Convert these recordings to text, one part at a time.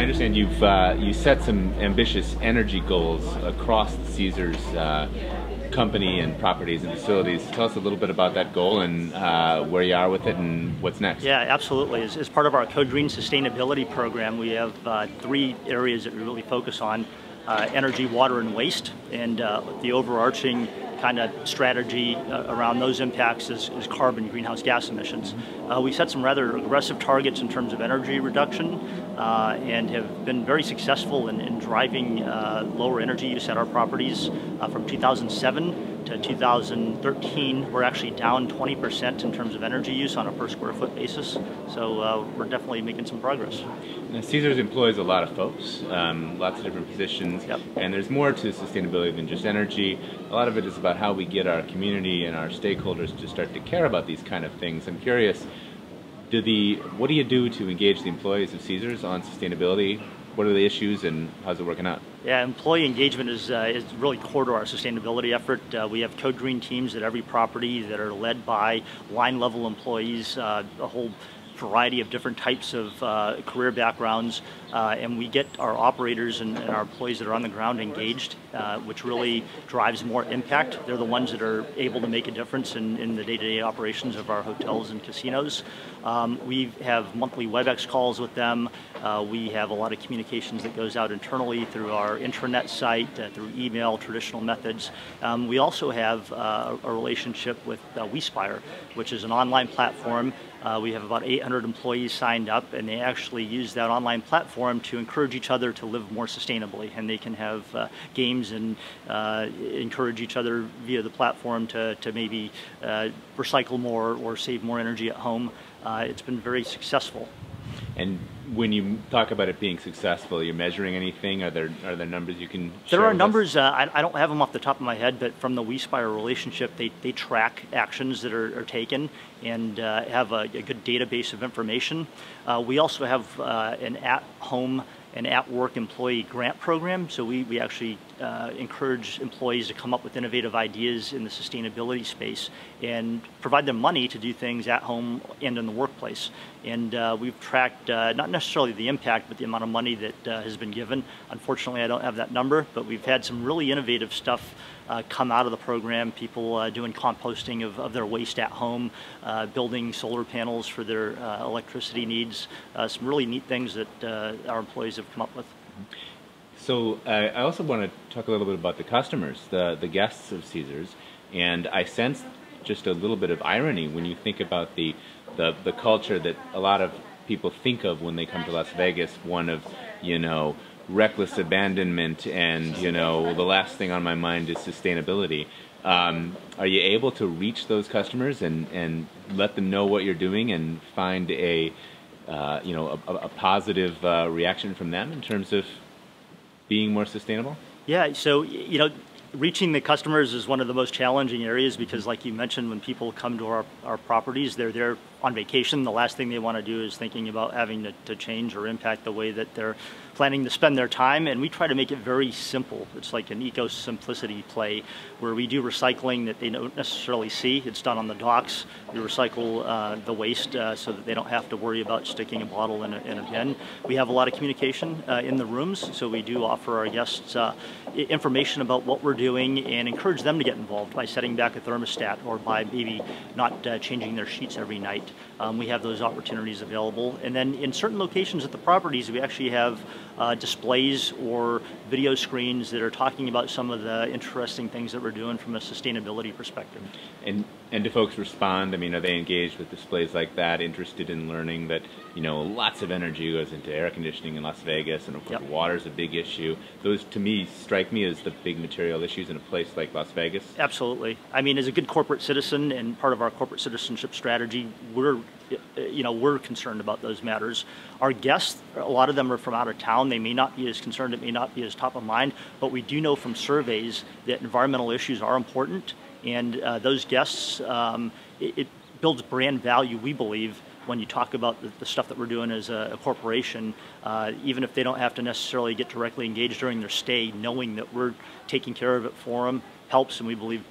I understand you've you set some ambitious energy goals across the Caesars company and properties and facilities. Tell us a little bit about that goal and where you are with it and what's next. Yeah, absolutely. As part of our Code Green sustainability program, we have 3 areas that we really focus on: energy, water, and waste. And the overarching kind of strategy around those impacts is carbon greenhouse gas emissions. We set some rather aggressive targets in terms of energy reduction and have been very successful in driving lower energy use at our properties. From 2007 to 2013, we're actually down 20% in terms of energy use on a per square foot basis. So we're definitely making some progress. Now, Caesars employs a lot of folks, lots of different positions, Yep. and there's more to sustainability than just energy. A lot of it is about how we get our community and our stakeholders to start to care about these kind of things. I'm curious, what do you do to engage the employees of Caesars on sustainability? What are the issues and how's it working out? Yeah, employee engagement is really core to our sustainability effort. We have Code Green teams at every property that are led by line level employees, a whole variety of different types of career backgrounds, and we get our operators and our employees that are on the ground engaged, which really drives more impact. They're the ones that are able to make a difference in the day-to-day operations of our hotels and casinos. We have monthly WebEx calls with them. We have a lot of communications that goes out internally through our intranet site, through email, traditional methods. We also have a relationship with WeSpire, which is an online platform. We have about 800 employees signed up, and they actually use that online platform to encourage each other to live more sustainably. And they can have games and encourage each other via the platform to maybe recycle more or save more energy at home. It's been very successful. And when you talk about it being successful, you're measuring anything? Are there numbers you can share? There are with numbers. I don't have them off the top of my head, but from the WeSpire relationship, they track actions that are taken and have a good database of information. We also have an at-home and at-work employee grant program. So we actually encourage employees to come up with innovative ideas in the sustainability space and provide them money to do things at home and in the workplace. And we've tracked not necessarily the impact, but the amount of money that has been given. Unfortunately, I don't have that number, but we've had some really innovative stuff come out of the program. People doing composting of their waste at home, building solar panels for their electricity needs. Some really neat things that our employees have come up with. So I also want to talk a little bit about the customers, the guests of Caesars, and I sense just a little bit of irony when you think about the culture that a lot of people think of when they come to Las Vegas, one of, reckless abandonment and, the last thing on my mind is sustainability. Are you able to reach those customers and let them know what you're doing and find a positive reaction from them in terms of being more sustainable? Yeah, so, reaching the customers is one of the most challenging areas because, like you mentioned, when people come to our properties, they're there on vacation. The last thing they want to do is thinking about having to change or impact the way that they're planning to spend their time, and we try to make it very simple. It's like an eco-simplicity play where we do recycling that they don't necessarily see. It's done on the docks. We recycle the waste so that they don't have to worry about sticking a bottle in a bin. We have a lot of communication in the rooms, so we do offer our guests information about what we're doing and encourage them to get involved by setting back a thermostat or by maybe not changing their sheets every night. We have those opportunities available. And then in certain locations at the properties, we actually have displays or video screens that are talking about some of the interesting things that we're doing from a sustainability perspective. And do folks respond? I mean, are they engaged with displays like that, interested in learning that, lots of energy goes into air conditioning in Las Vegas, and of course water's a big issue. Those, to me, strike me as the big material issues in a place like Las Vegas. Absolutely. I mean, as a good corporate citizen and part of our corporate citizenship strategy, we're concerned about those matters. Our guests, a lot of them are from out of town. They may not be as concerned, it may not be as top of mind, but we do know from surveys that environmental issues are important, and those guests, it builds brand value, we believe, when you talk about the stuff that we're doing as a corporation, even if they don't have to necessarily get directly engaged during their stay, knowing that we're taking care of it for them helps, and we believe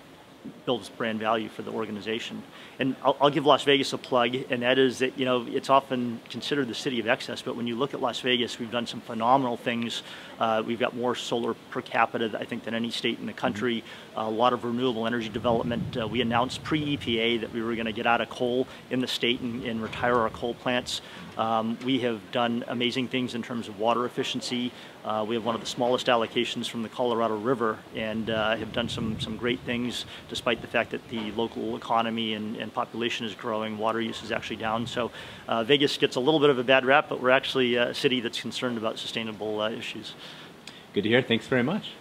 builds brand value for the organization. And I'll give Las Vegas a plug, and that is that, you know, it's often considered the city of excess, but when you look at Las Vegas, we've done some phenomenal things. We've got more solar per capita, I think, than any state in the country. A lot of renewable energy development. We announced pre-EPA that we were going to get out of coal in the state and retire our coal plants. We have done amazing things in terms of water efficiency. We have one of the smallest allocations from the Colorado River, and have done some great things despite the fact that the local economy and population is growing. Water use is actually down. So Vegas gets a little bit of a bad rap, but we're actually a city that's concerned about sustainable issues. Good to hear. Thanks very much.